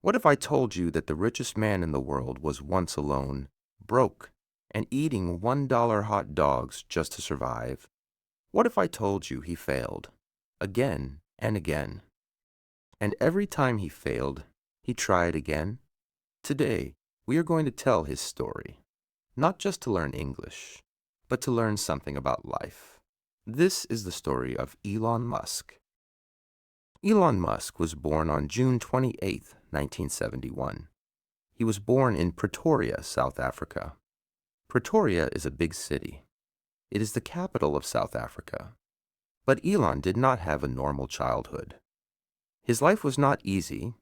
What if I told you that the richest man in the world was once alone, broke, and eating $1 hot dogs just to survive? What if I told you he failed, again and again, and every time he failed, he tried again? Today, we are going to tell his story, not just to learn English, but to learn something about life. This is the story of Elon Musk. Elon Musk was born on June 28, 1971. He was born in Pretoria, South Africa. Pretoria is a big city. It is the capital of South Africa. But Elon did not have a normal childhood. His life was not easy.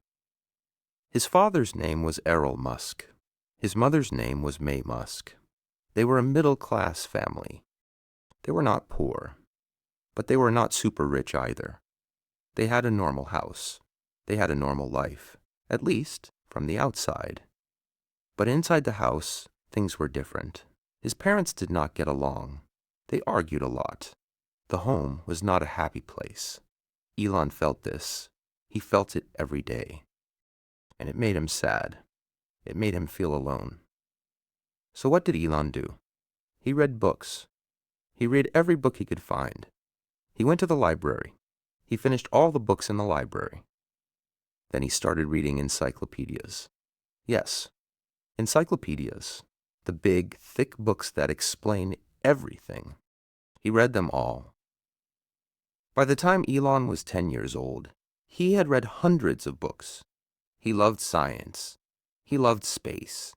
His father's name was Elon Musk. His mother's name was May Musk. They were a middle-class family. They were not poor, but they were not super rich either. They had a normal house. They had a normal life, at least from the outside. But inside the house, things were different. His parents did not get along. They argued a lot. The home was not a happy place. Elon felt this. He felt it every day. And it made him sad. It made him feel alone. So what did Elon do? He read books. He read every book he could find. He went to the library. He finished all the books in the library. Then he started reading encyclopedias. Yes, encyclopedias. The big, thick books that explain everything. He read them all. By the time Elon was 10 years old, he had read hundreds of books. He loved science. He loved space.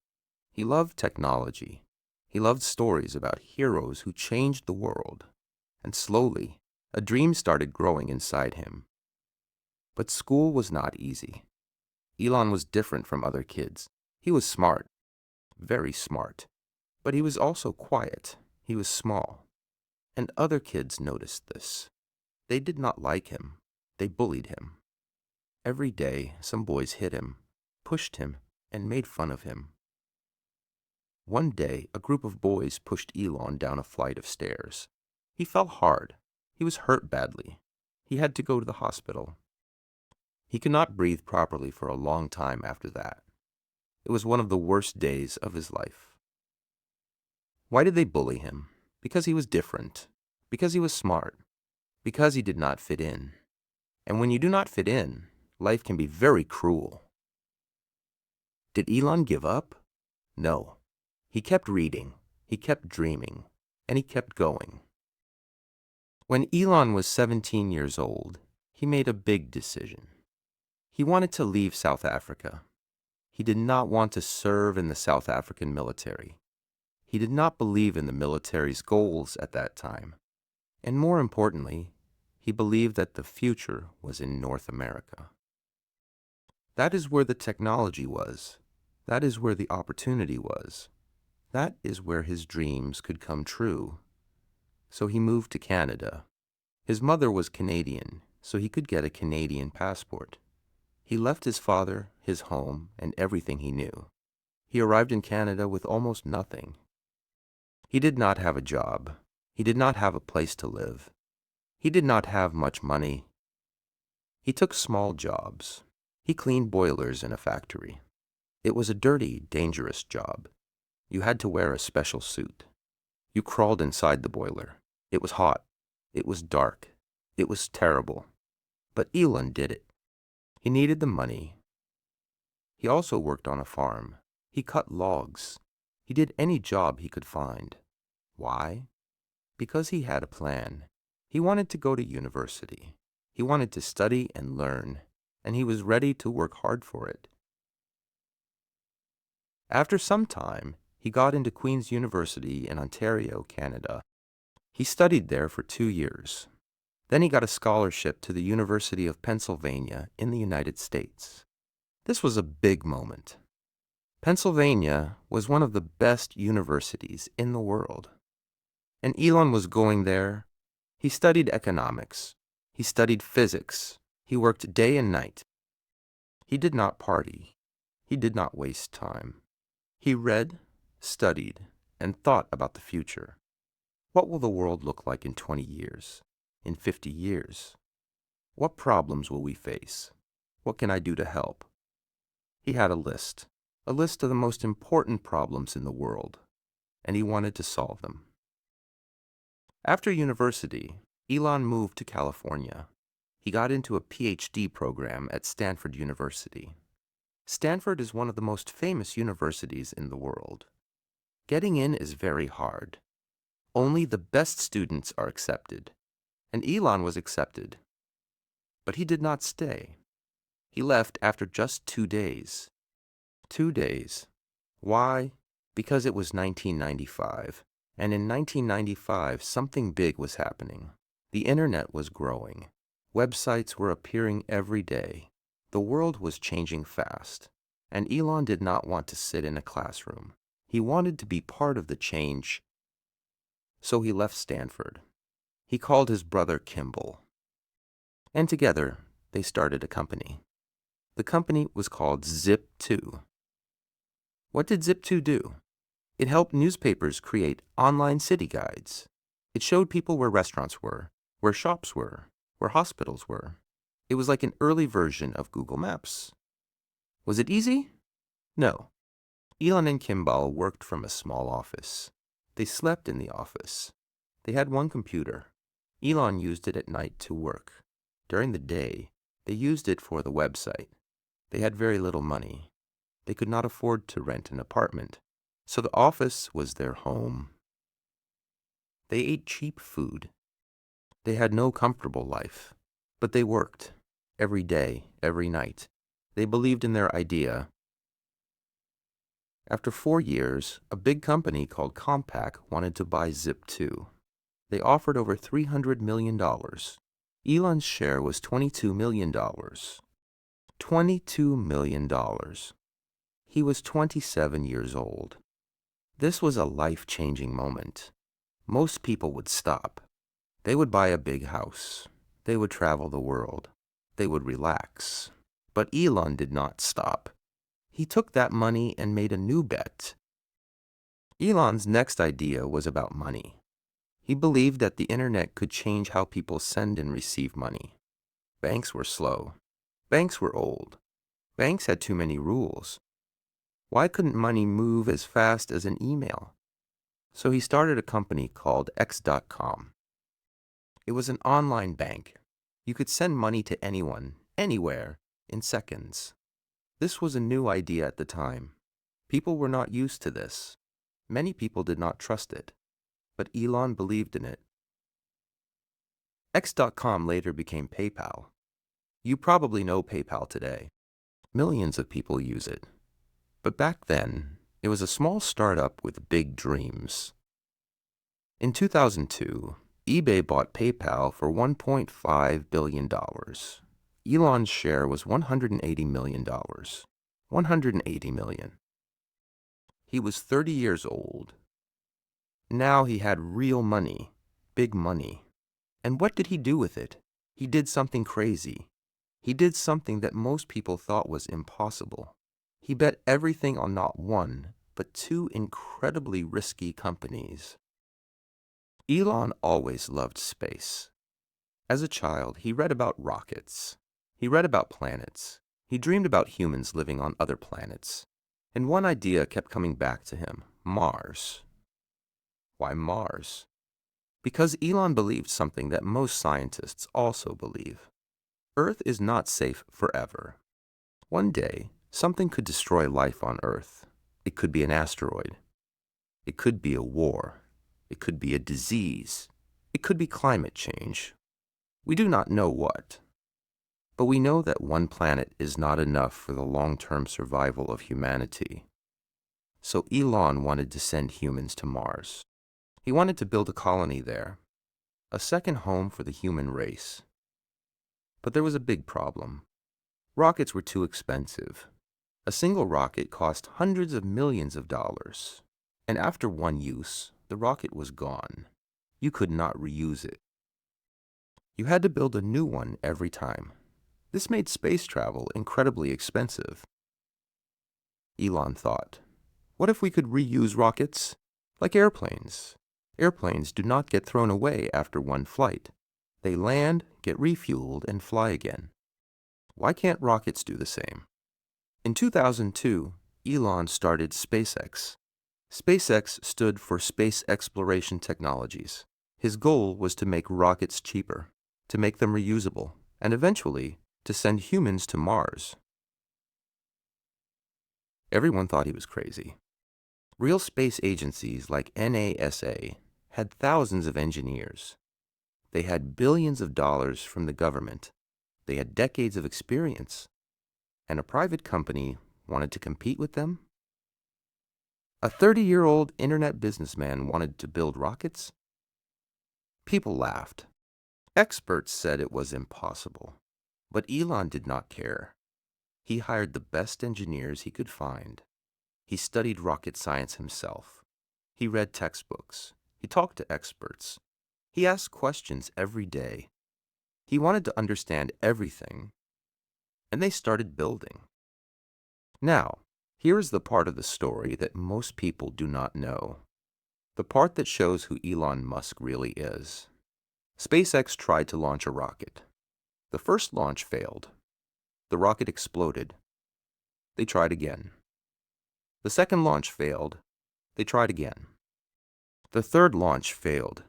He loved technology. He loved stories about heroes who changed the world. And slowly, a dream started growing inside him. But school was not easy. Elon was different from other kids. He was smart, very smart. But he was also quiet. He was small. And other kids noticed this. They did not like him. They bullied him. Every day, some boys hit him, pushed him, and made fun of him. One day, a group of boys pushed Elon down a flight of stairs. He fell hard. He was hurt badly. He had to go to the hospital. He could not breathe properly for a long time after that. It was one of the worst days of his life. Why did they bully him? Because he was different. Because he was smart. Because he did not fit in. And when you do not fit in, life can be very cruel. Did Elon give up? No. He kept reading, he kept dreaming, and he kept going. When Elon was 17 years old, he made a big decision. He wanted to leave South Africa. He did not want to serve in the South African military. He did not believe in the military's goals at that time. And more importantly, he believed that the future was in North America. That is where the technology was. That is where the opportunity was. That is where his dreams could come true. So he moved to Canada. His mother was Canadian, so he could get a Canadian passport. He left his father, his home, and everything he knew. He arrived in Canada with almost nothing. He did not have a job. He did not have a place to live. He did not have much money. He took small jobs. He cleaned boilers in a factory. It was a dirty, dangerous job. You had to wear a special suit. You crawled inside the boiler. It was hot. It was dark. It was terrible. But Elon did it. He needed the money. He also worked on a farm. He cut logs. He did any job he could find. Why? Because he had a plan. He wanted to go to university. He wanted to study and learn, and he was ready to work hard for it. After some time, he got into Queen's University in Ontario, Canada. He studied there for 2 years. Then he got a scholarship to the University of Pennsylvania in the United States. This was a big moment. Pennsylvania was one of the best universities in the world. And Elon was going there. He studied economics. He studied physics. He worked day and night. He did not party. He did not waste time. He read, studied, and thought about the future. What will the world look like in 20 years? In 50 years? What problems will we face? What can I do to help? He had a list of the most important problems in the world, and he wanted to solve them. After university, Elon moved to California. He got into a PhD program at Stanford University. Stanford is one of the most famous universities in the world. Getting in is very hard. Only the best students are accepted, and Elon was accepted. But he did not stay. He left after just 2 days. 2 days. Why? Because it was 1995, and in 1995 something big was happening. The internet was growing. Websites were appearing every day. The world was changing fast, and Elon did not want to sit in a classroom. He wanted to be part of the change, so he left Stanford. He called his brother Kimball, and together they started a company. The company was called Zip2. What did Zip2 do? It helped newspapers create online city guides. It showed people where restaurants were, where shops were, where hospitals were. It was like an early version of Google Maps. Was it easy? No. Elon and Kimball worked from a small office. They slept in the office. They had one computer. Elon used it at night to work. During the day, they used it for the website. They had very little money. They could not afford to rent an apartment, so the office was their home. They ate cheap food. They had no comfortable life, but they worked every day, every night. They believed in their idea. After 4 years, a big company called Compaq wanted to buy Zip2. They offered over $300 million. Elon's share was $22 million. $22 million. He was 27 years old. This was a life-changing moment. Most people would stop. They would buy a big house. They would travel the world. They would relax. But Elon did not stop. He took that money and made a new bet. Elon's next idea was about money. He believed that the internet could change how people send and receive money. Banks were slow. Banks were old. Banks had too many rules. Why couldn't money move as fast as an email? So he started a company called X.com. It was an online bank. You could send money to anyone, anywhere, in seconds. This was a new idea at the time. People were not used to this. Many people did not trust it, but Elon believed in it. X.com later became PayPal. You probably know PayPal today. Millions of people use it. But back then, it was a small startup with big dreams. In 2002, eBay bought PayPal for $1.5 billion. Elon's share was $180 million. $180 million. He was 30 years old. Now he had real money, big money. And what did he do with it? He did something crazy. He did something that most people thought was impossible. He bet everything on not one, but 2 incredibly risky companies. Elon always loved space. As a child, he read about rockets. He read about planets. He dreamed about humans living on other planets. And one idea kept coming back to him: Mars. Why Mars? Because Elon believed something that most scientists also believe. Earth is not safe forever. One day, something could destroy life on Earth. It could be an asteroid. It could be a war. It could be a disease. It could be climate change. We do not know what. But we know that one planet is not enough for the long-term survival of humanity. So Elon wanted to send humans to Mars. He wanted to build a colony there, a second home for the human race. But there was a big problem. Rockets were too expensive. A single rocket cost hundreds of millions of dollars. And after one use, the rocket was gone. You could not reuse it. You had to build a new one every time. This made space travel incredibly expensive. Elon thought, what if we could reuse rockets? Like airplanes. Airplanes do not get thrown away after one flight. They land, get refueled, and fly again. Why can't rockets do the same? In 2002, Elon started SpaceX. SpaceX stood for Space Exploration Technologies. His goal was to make rockets cheaper, to make them reusable, and eventually to send humans to Mars. Everyone thought he was crazy. Real space agencies like NASA had thousands of engineers. They had billions of dollars from the government. They had decades of experience. And a private company wanted to compete with them? A 30-year-old internet businessman wanted to build rockets? People laughed. Experts said it was impossible. But Elon did not care. He hired the best engineers he could find. He studied rocket science himself. He read textbooks. He talked to experts. He asked questions every day. He wanted to understand everything. And they started building. Now, here is the part of the story that most people do not know. The part that shows who Elon Musk really is. SpaceX tried to launch a rocket. The first launch failed. The rocket exploded. They tried again. The second launch failed. They tried again. The third launch failed.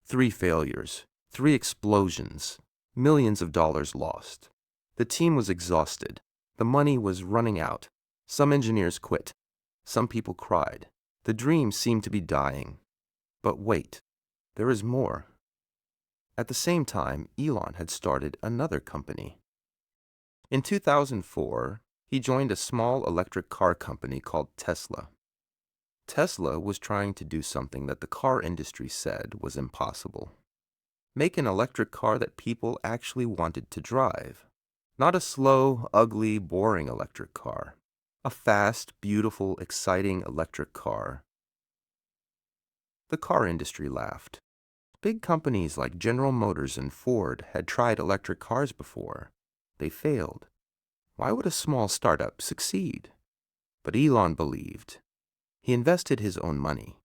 3 failures, 3 explosions, millions of dollars lost. The team was exhausted. The money was running out. Some engineers quit. Some people cried. The dream seemed to be dying. But wait, there is more. At the same time, Elon had started another company. In 2004, he joined a small electric car company called Tesla. Tesla was trying to do something that the car industry said was impossible. Make an electric car that people actually wanted to drive. Not a slow, ugly, boring electric car. A fast, beautiful, exciting electric car. The car industry laughed. Big companies like General Motors and Ford had tried electric cars before. They failed. Why would a small startup succeed? But Elon believed. He invested his own money.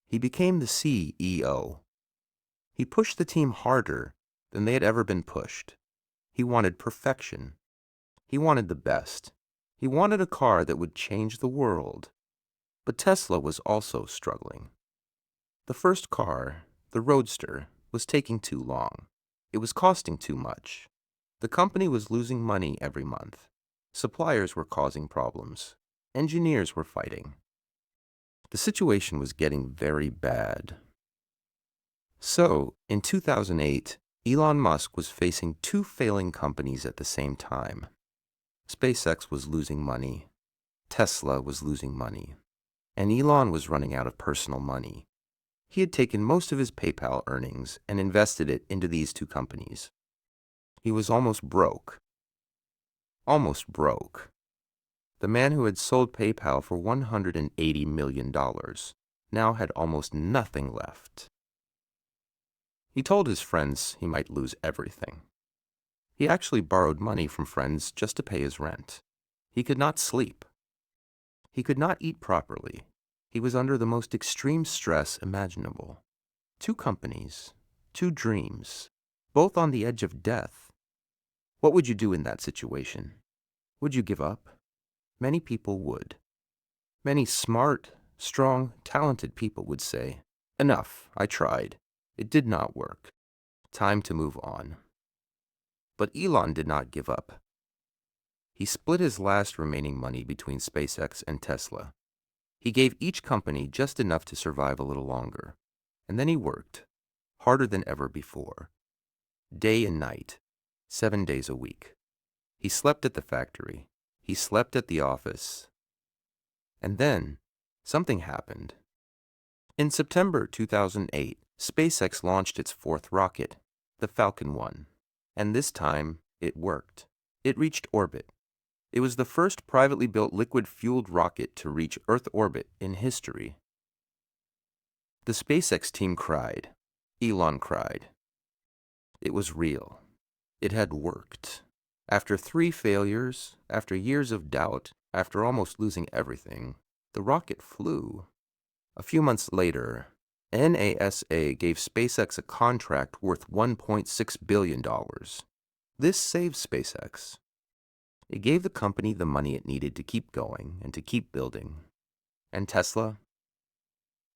He became the CEO. He pushed the team harder than they had ever been pushed. He wanted perfection. He wanted the best. He wanted a car that would change the world. But Tesla was also struggling. The first car, the Roadster, was taking too long. It was costing too much. The company was losing money every month. Suppliers were causing problems. Engineers were fighting. The situation was getting very bad. So, in 2008, Elon Musk was facing 2 failing companies at the same time. SpaceX was losing money. Tesla was losing money. And Elon was running out of personal money. He had taken most of his PayPal earnings and invested it into these 2 companies. He was almost broke. Almost broke. The man who had sold PayPal for $180 million now had almost nothing left. He told his friends he might lose everything. He actually borrowed money from friends just to pay his rent. He could not sleep. He could not eat properly. He was under the most extreme stress imaginable. 2 companies, 2 dreams, both on the edge of death. What would you do in that situation? Would you give up? Many people would. Many smart, strong, talented people would say, "Enough, I tried. It did not work. Time to move on." But Elon did not give up. He split his last remaining money between SpaceX and Tesla. He gave each company just enough to survive a little longer. And then he worked, harder than ever before. Day and night, 7 days a week. He slept at the factory. He slept at the office. And then, something happened. In September 2008, SpaceX launched its 4th rocket, the Falcon 1. And this time, it worked. It reached orbit. It was the first privately built liquid-fueled rocket to reach Earth orbit in history. The SpaceX team cried. Elon cried. It was real. It had worked. After 3 failures, after years of doubt, after almost losing everything, the rocket flew. A few months later, NASA gave SpaceX a contract worth $1.6 billion. This saved SpaceX. It gave the company the money it needed to keep going and to keep building. And Tesla?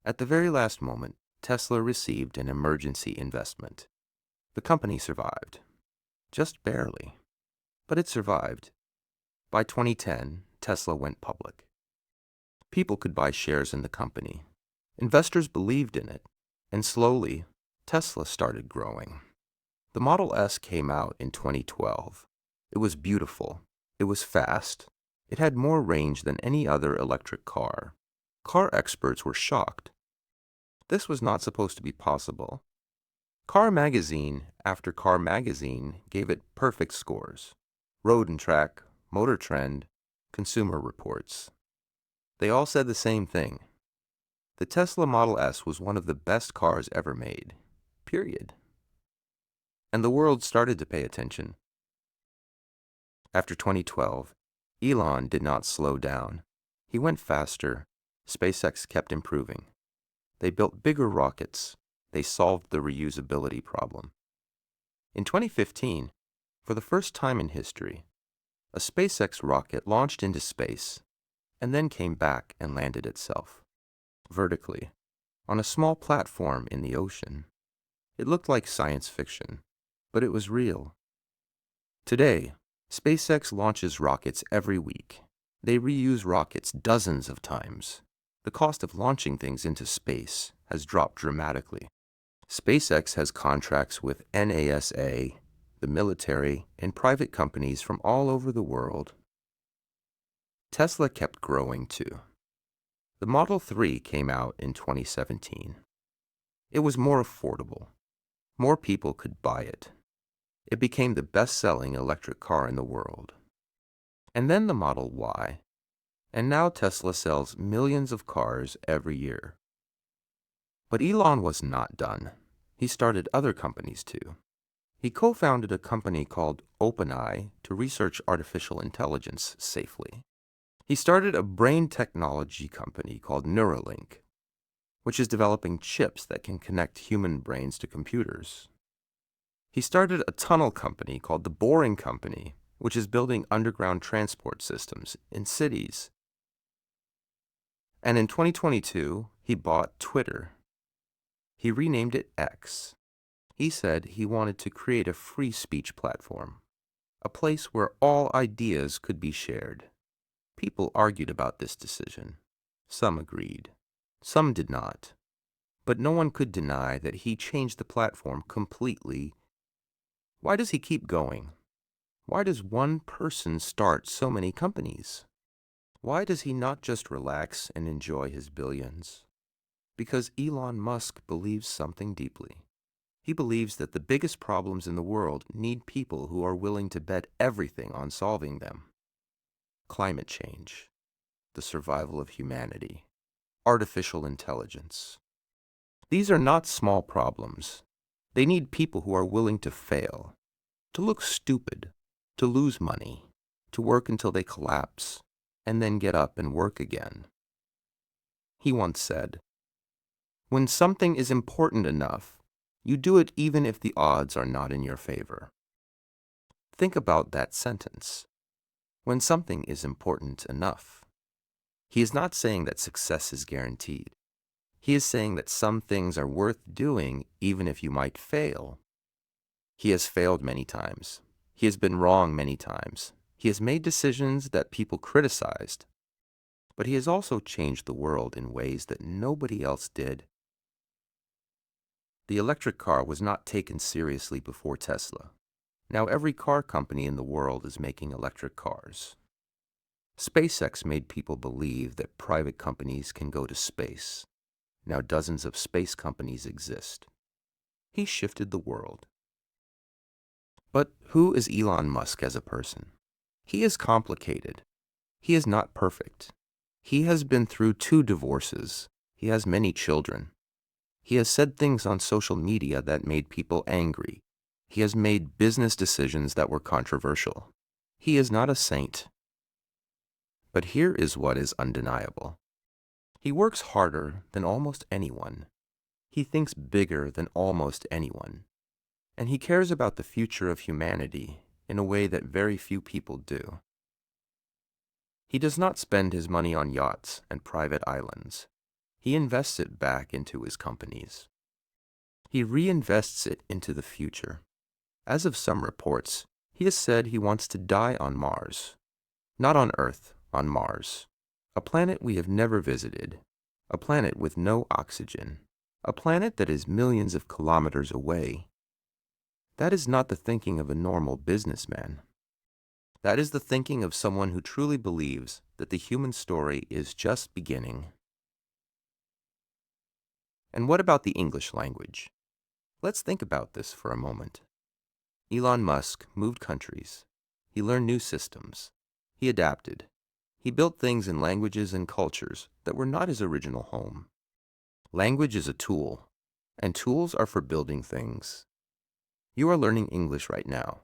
At the very last moment, Tesla received an emergency investment. The company survived. Just barely. But it survived. By 2010, Tesla went public. People could buy shares in the company. Investors believed in it. And slowly, Tesla started growing. The Model S came out in 2012. It was beautiful. It was fast. It had more range than any other electric car. Car experts were shocked. This was not supposed to be possible. Car magazine after car magazine gave it perfect scores. Road and Track, Motor Trend, Consumer Reports. They all said the same thing. The Tesla Model S was one of the best cars ever made. Period. And the world started to pay attention. After 2012, Elon did not slow down. He went faster. SpaceX kept improving. They built bigger rockets. They solved the reusability problem. In 2015, for the first time in history, a SpaceX rocket launched into space and then came back and landed itself, vertically, on a small platform in the ocean. It looked like science fiction, but it was real. Today, SpaceX launches rockets every week. They reuse rockets dozens of times. The cost of launching things into space has dropped dramatically. SpaceX has contracts with NASA, the military, and private companies from all over the world. Tesla kept growing too. The Model 3 came out in 2017. It was more affordable. More people could buy it. It became the best-selling electric car in the world. And then the Model Y. And now Tesla sells millions of cars every year. But Elon was not done. He started other companies too. He co-founded a company called OpenAI to research artificial intelligence safely. He started a brain technology company called Neuralink, which is developing chips that can connect human brains to computers. He started a tunnel company called The Boring Company, which is building underground transport systems in cities. And in 2022, he bought Twitter. He renamed it X. He said he wanted to create a free speech platform, a place where all ideas could be shared. People argued about this decision. Some agreed. Some did not. But no one could deny that he changed the platform completely. Why does he keep going? Why does one person start so many companies? Why does he not just relax and enjoy his billions? Because Elon Musk believes something deeply. He believes that the biggest problems in the world need people who are willing to bet everything on solving them. Climate change, the survival of humanity, artificial intelligence. These are not small problems. They need people who are willing to fail, to look stupid, to lose money, to work until they collapse, and then get up and work again. He once said, "When something is important enough, you do it even if the odds are not in your favor." Think about that sentence. When something is important enough. He is not saying that success is guaranteed. He is saying that some things are worth doing even if you might fail. He has failed many times. He has been wrong many times. He has made decisions that people criticized. But he has also changed the world in ways that nobody else did. The electric car was not taken seriously before Tesla. Now every car company in the world is making electric cars. SpaceX made people believe that private companies can go to space. Now dozens of space companies exist. He shifted the world. But who is Elon Musk as a person? He is complicated. He is not perfect. He has been through 2 divorces. He has many children. He has said things on social media that made people angry. He has made business decisions that were controversial. He is not a saint. But here is what is undeniable. He works harder than almost anyone. He thinks bigger than almost anyone. And he cares about the future of humanity in a way that very few people do. He does not spend his money on yachts and private islands. He invests it back into his companies. He reinvests it into the future. As of some reports, he has said he wants to die on Mars. Not on Earth, on Mars. A planet we have never visited. A planet with no oxygen. A planet that is millions of kilometers away. That is not the thinking of a normal businessman. That is the thinking of someone who truly believes that the human story is just beginning. And what about the English language? Let's think about this for a moment. Elon Musk moved countries. He learned new systems. He adapted. He built things in languages and cultures that were not his original home. Language is a tool, and tools are for building things. You are learning English right now,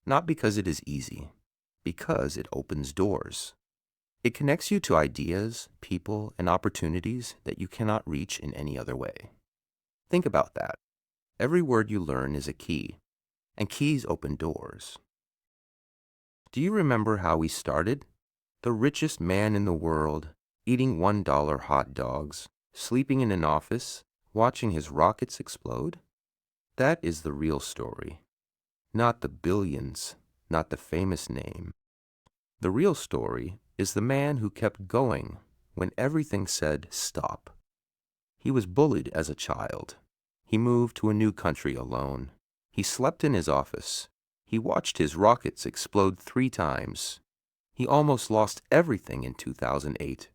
not because it is easy, because it opens doors. It connects you to ideas, people, and opportunities that you cannot reach in any other way. Think about that. Every word you learn is a key, and keys open doors. Do you remember how we started? The richest man in the world, eating $1 hot dogs, sleeping in an office, watching his rockets explode? That is the real story. Not the billions, not the famous name. The real story is the man who kept going when everything said stop. He was bullied as a child. He moved to a new country alone. He slept in his office. He watched his rockets explode 3 times. He almost lost everything in 2008.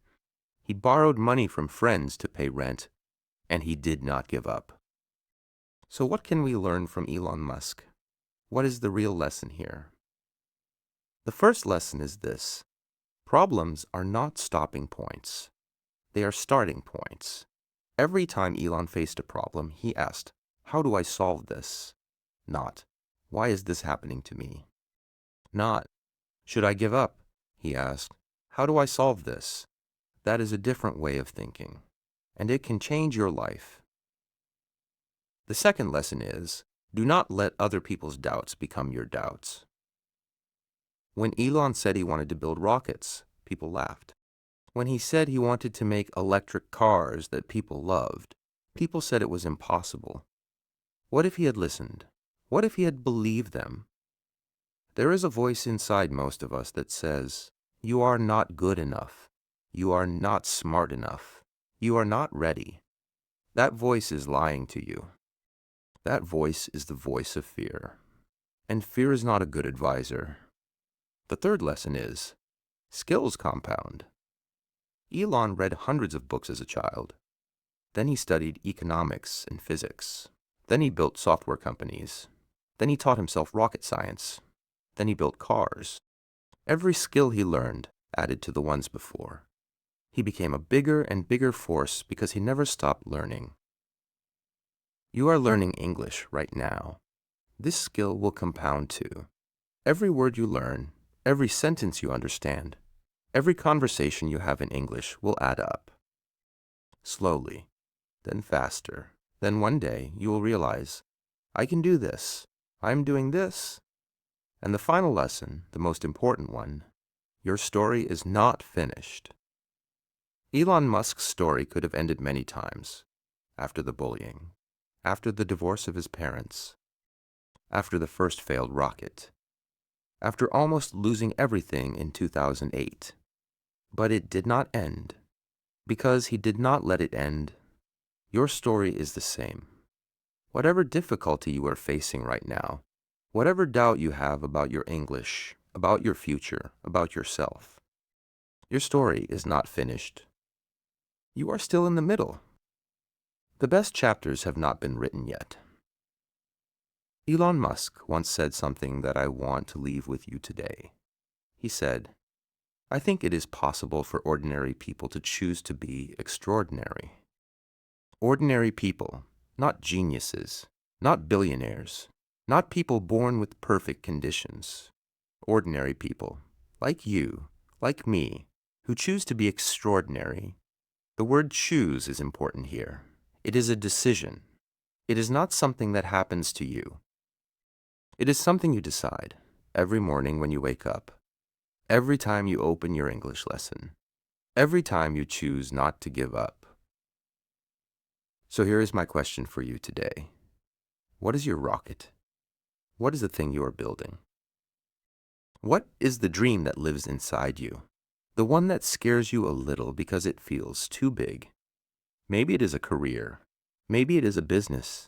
He borrowed money from friends to pay rent, and he did not give up. So what can we learn from Elon Musk? What is the real lesson here? The first lesson is this: problems are not stopping points. They are starting points. Every time Elon faced a problem, he asked, "How do I solve this?" Not, "Why is this happening to me?" Not, "Should I give up?" He asked, "How do I solve this?" That is a different way of thinking, and it can change your life. The second lesson is, do not let other people's doubts become your doubts. When Elon said he wanted to build rockets, people laughed. When he said he wanted to make electric cars that people loved, people said it was impossible. What if he had listened? What if he had believed them? There is a voice inside most of us that says, "You are not good enough. You are not smart enough. You are not ready." That voice is lying to you. That voice is the voice of fear. And fear is not a good advisor. The third lesson is, skills compound. Elon read hundreds of books as a child. Then he studied economics and physics. Then he built software companies. Then he taught himself rocket science. Then he built cars. Every skill he learned added to the ones before. He became a bigger and bigger force because he never stopped learning. You are learning English right now. This skill will compound too. Every word you learn, every sentence you understand, every conversation you have in English will add up. Slowly, then faster. Then one day you will realize, I can do this. I'm doing this. And the final lesson, the most important one, your story is not finished. Elon Musk's story could have ended many times. After the bullying, after the divorce of his parents, after the first failed rocket, after almost losing everything in 2008. But it did not end. Because he did not let it end, your story is the same. Whatever difficulty you are facing right now, whatever doubt you have about your English, about your future, about yourself, your story is not finished. You are still in the middle. The best chapters have not been written yet. Elon Musk once said something that I want to leave with you today. He said, "I think it is possible for ordinary people to choose to be extraordinary." Ordinary people, not geniuses, not billionaires, not people born with perfect conditions. Ordinary people, like you, like me, who choose to be extraordinary. The word choose is important here. It is a decision. It is not something that happens to you. It is something you decide every morning when you wake up. every time you open your English lesson, every time you choose not to give up. So here is my question for you today. What is your rocket? What is the thing you are building? What is the dream that lives inside you? The one that scares you a little because it feels too big. Maybe it is a career. Maybe it is a business.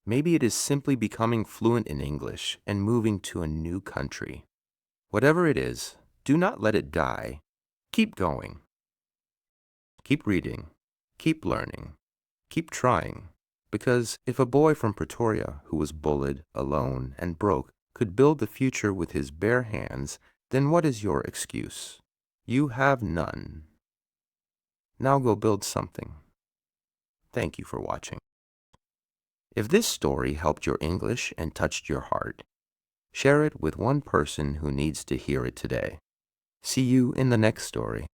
Maybe it is simply becoming fluent in English and moving to a new country. Whatever it is, do not let it die. Keep going. Keep reading. Keep learning. Keep trying. Because if a boy from Pretoria who was bullied, alone, and broke could build the future with his bare hands, then what is your excuse? You have none. Now go build something. Thank you for watching. If this story helped your English and touched your heart, share it with one person who needs to hear it today. See you in the next story.